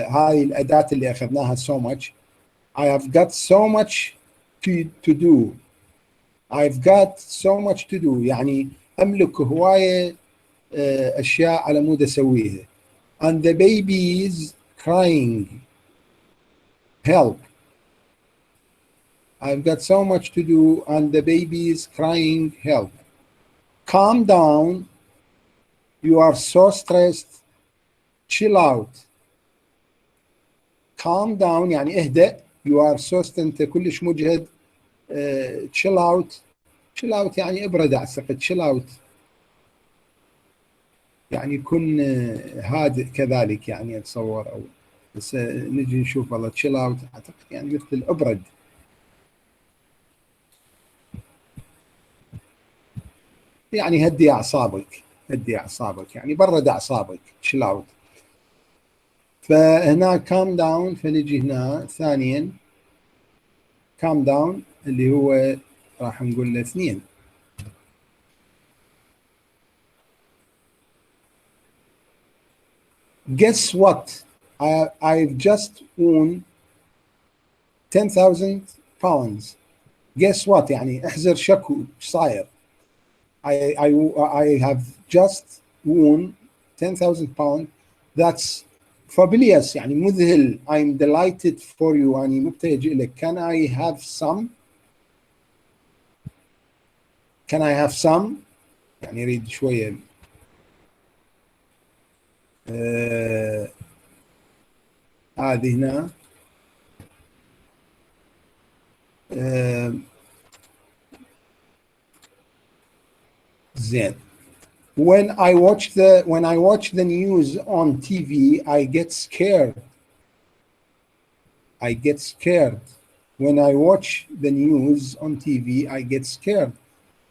A: هاي الأداة اللي أخذناها so much. I have got so much to do. I've got so much to do يعني أملك هواية أشياء على مود أسويها. And the baby is crying. Help. I've got so much to do and the baby is crying. Help. Calm down. You are so stressed. Chill out. Calm down يعني اهدأ. You are so stressed. أنت كلش مجهد. Chill out. Chill out يعني ابرد أعتقد. Chill out يعني يكون هادئ كذلك يعني أتصور. أو بس نجي نشوف والله chill out أعتقد يعني مثل ابرد. يعني هدي أعصابك يعني برد أعصابك chill out. فهنا calm down، فنجي هنا ثانيا calm down اللي هو راح نقول له 2. Guess what? I've just won 10,000 pounds. Guess what يعني احذر شكو ايش صاير. I have just won 10,000 pounds. That's fabulous يعني مذهل. I'm delighted for you يعني مبتهج لك. Can I have some? Can I have some يعني يريد شوية هذه هنا زين. When I watch the news on TV, I get scared. When I watch the news on TV, I get scared.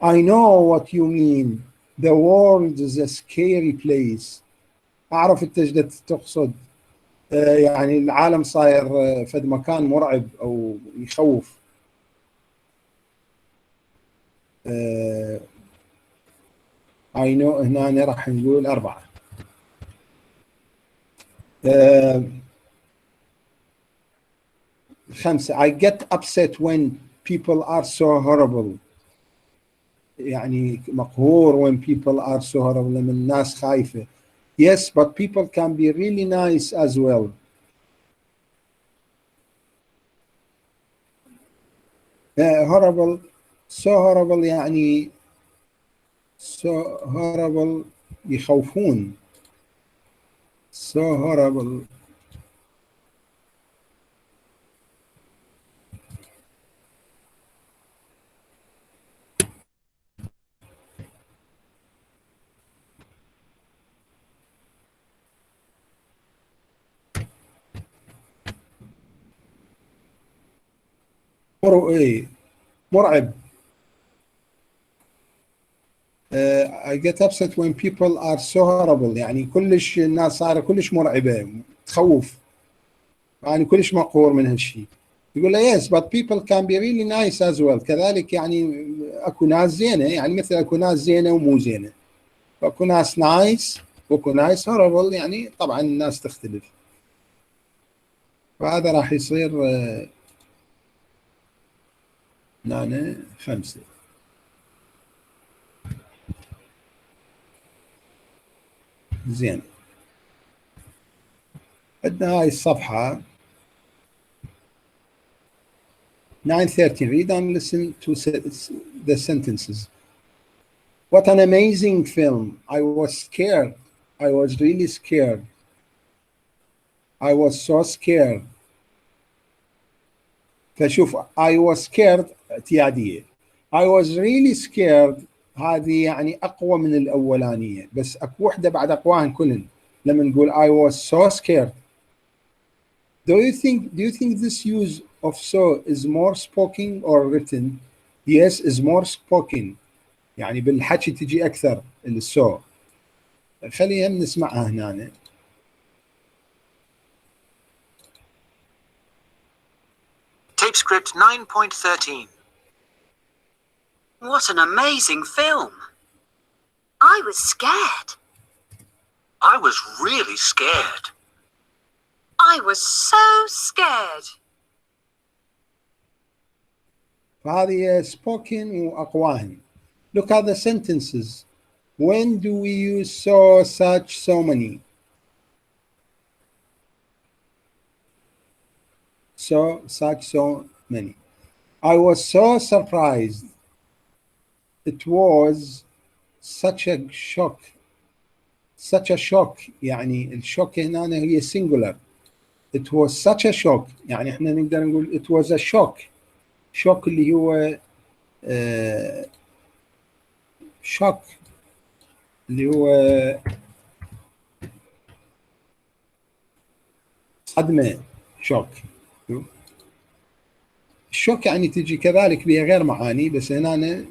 A: I know what you mean. The world is a scary place. أعرف أنت ايش تقصد. يعني العالم صاير فد مكان مرعب أو يخوف. I know هنا راح نقول 4. خمسة. I get upset when people are so horrible. يعني مقهور when people are so horrible لما الناس خايفة. Yes, but people can be really nice as well. Horrible, so horrible يعني so horrible يخوفون. So horrible. مرعب. I get upset when people are so horrible يعني كلش الناس صارت كلش مرعبة تخوف يعني كلش مقهور من هالشيء. يقول له yes but people can be really nice as well. كذلك يعني اكو ناس زينة يعني مثل اكو ناس زينة ومو زينة. اكو ناس nice واكو ناس horrible يعني طبعا الناس تختلف. فهذا راح يصير هنا 5. زين، عندنا هاي الصفحة 913. Read and listen to the sentences. What an amazing film. I was scared. I was really scared. I was so scared. فشوف I was scared اعتيادية. I was really scared هذه يعني أقوى من الأولانية، بس أكو وحدة بعد أقواهن كلن لما نقول I was so scared. Do you think this use of so is more spoken or written? Yes, is more spoken. يعني بالحكي تجي أكثر السو. خلينا نسمعها هنا.
B: Tape script 9.13. What an amazing film.
C: I was scared.
B: I was really scared.
C: I was so scared.
A: فهذه spoken وأقواهن. Look at the sentences. When do we use so, such, so many? So, such, so many. I was so surprised. It was such a shock. Such a shock. يعني الشوك هنا هي singular. It was such a shock. يعني احنا نقدر نقول it was a shock. shock اللي هو shock اللي هو صدمة. shock. الشوك يعني تجي كذلك بها غير معاني، بس هنا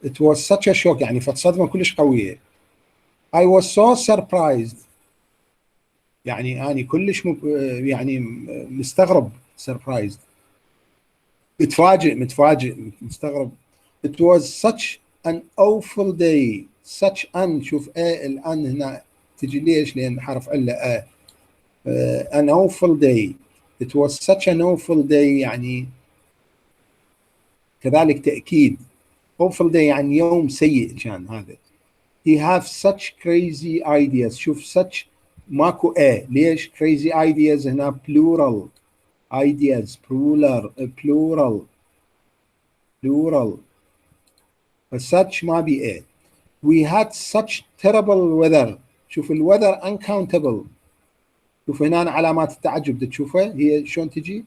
A: it was such a shock يعني فتصدمة كلش قوية. I was so surprised يعني أنا كلش يعني مستغرب. surprised متفاجئ مستغرب. It was such an awful day. such an شوف الآن هنا تجي ليش؟ لأن حرف إلا an awful day. It was such an awful day يعني كذلك تأكيد. awful day يعني يوم سيء كان هذا. He have such crazy ideas. شوف such ماكو ليش؟ crazy ideas هنا plural. ideas plural. such ما بي We had such terrible weather. شوف الweather uncountable. شوف هنا علامات التعجب تشوفها هي شلون تجي.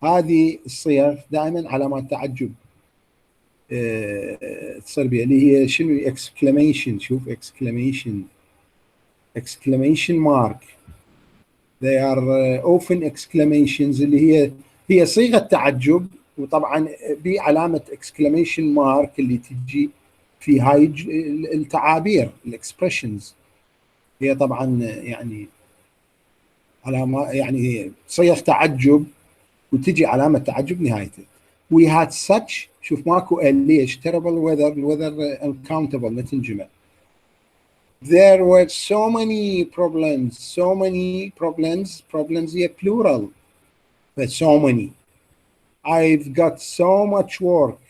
A: هذه الصيغ دائما علامات تعجب تصير بها اللي هي شنو exclamation. شوف exclamation mark. they are often exclamations اللي هي صيغة تعجب، وطبعا بعلامة exclamation mark اللي تجي في هاي التعابير expressions. هي طبعا يعني علامة يعني صيغ تعجب وتجي علامة تعجب نهايته. We had such شوف ماكو ليش terrible weather uncountable ما تنجمع. There were so many problems هي plural but so many. I've got so much work.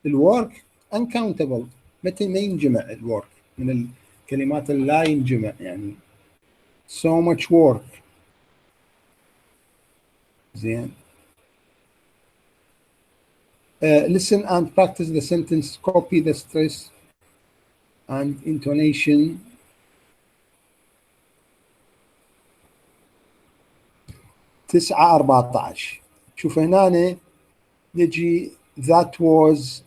A: الwork uncountable متى ما ينجمع الwork من الكلمات اللي لا ينجمع يعني so much work. زين. Listen and practice the sentence. Copy the stress and intonation. تسعة 14. شوف هنا نجي that was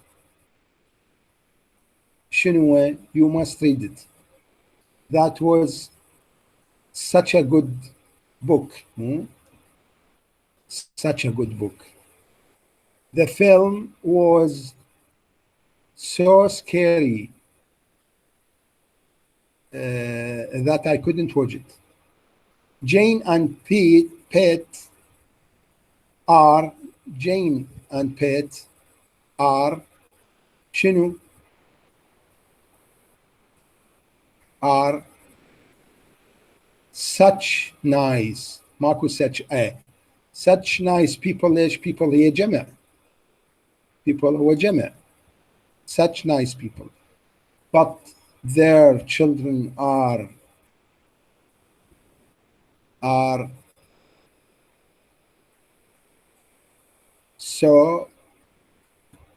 A: شنو you must read it. That was such a good book. Such a good book. The film was so scary that I couldn't watch it. Jane and Pete are شنو؟ are such nice. ماكو such such nice people. ليش people هي جمع. people هو جمع. such nice people. But their children are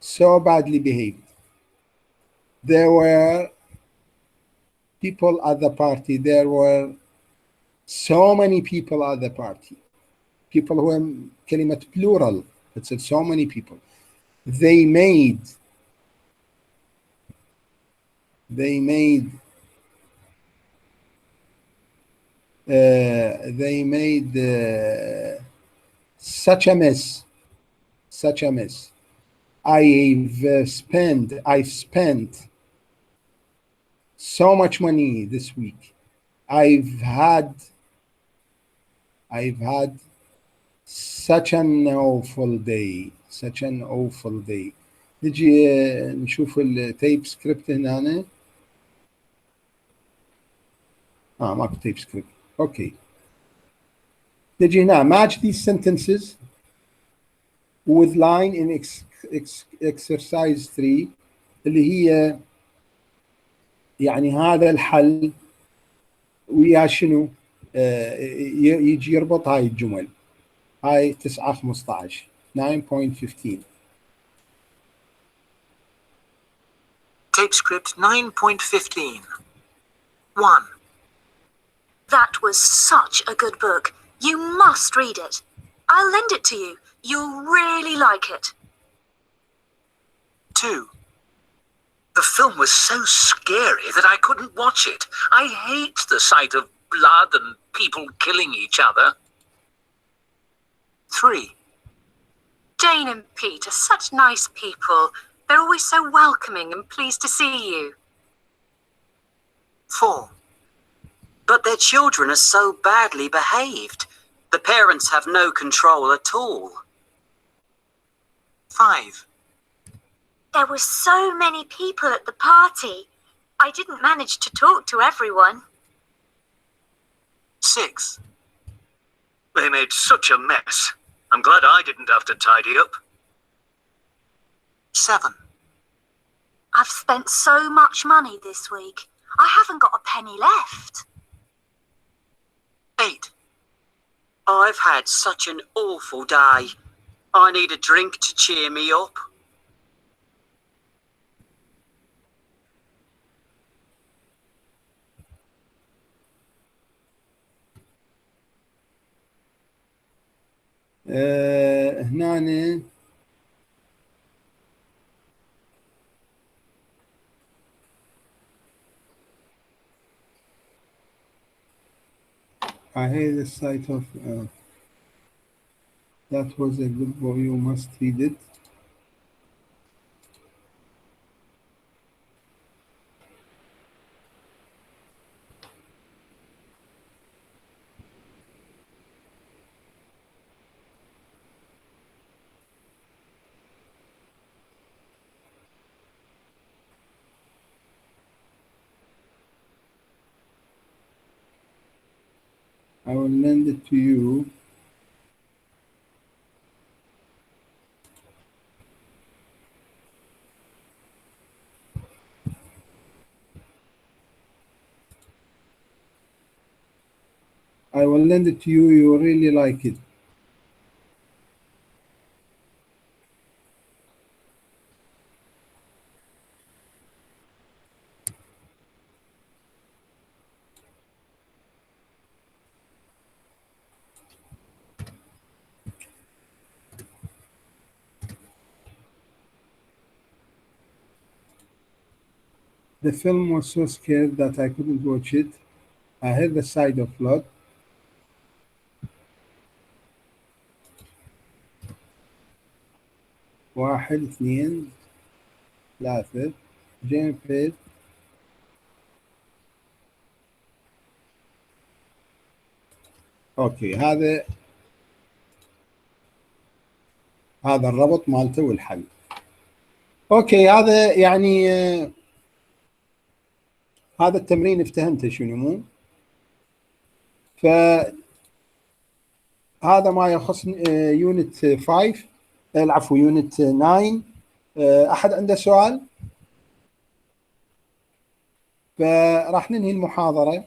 A: so badly behaved. There were people at the party. There were so many people at the party. People who are كلمة plural. It's so many people. They made such a mess. I've spent so much money this week. I've had such an awful day. نجي نشوف التيب سكريبت هنا. ماكو تيب سكريبت. اوكي. نجي هنا match these sentences with line in exercise 3 اللي هي يعني هذا الحل ويا شنو يجي يربط هاي الجمل. هاي 9:15 9.15.
B: Tape script 9.15. 1.
D: That was such a good book. You must read it. I'll lend it to you. You'll really like it.
B: 2. The film was so scary that I couldn't watch it. I hate the sight of blood and people killing each other. 3.
D: Jane and Pete are such nice people. They're always so welcoming and pleased to see you.
B: 4.
E: But their children are so badly behaved. The parents have no control at all.
B: 5.
C: There were so many people at the party. I didn't manage to talk to everyone.
B: 6. They made such a mess. I'm glad I didn't have to tidy up. 7.
C: I've spent so much money this week. I haven't got a penny left.
B: 8.
E: I've had such an awful day. I need a drink to cheer me up.
A: 9 I hate the sight of that was a good boy, you must read it. I will lend it to you. I will lend it to you. You will really like it. The film was so scared that I couldn't watch it. I heard the sound of blood. واحد اثنين ثلاثة جيم بيت اوكي هذا الربط مالته والحل. اوكي هذا يعني هذا التمرين افتهمته شنو مو؟ فهذا ما يخص يونت 5 العفو يونت 9. احد عنده سؤال؟ فراح ننهي المحاضرة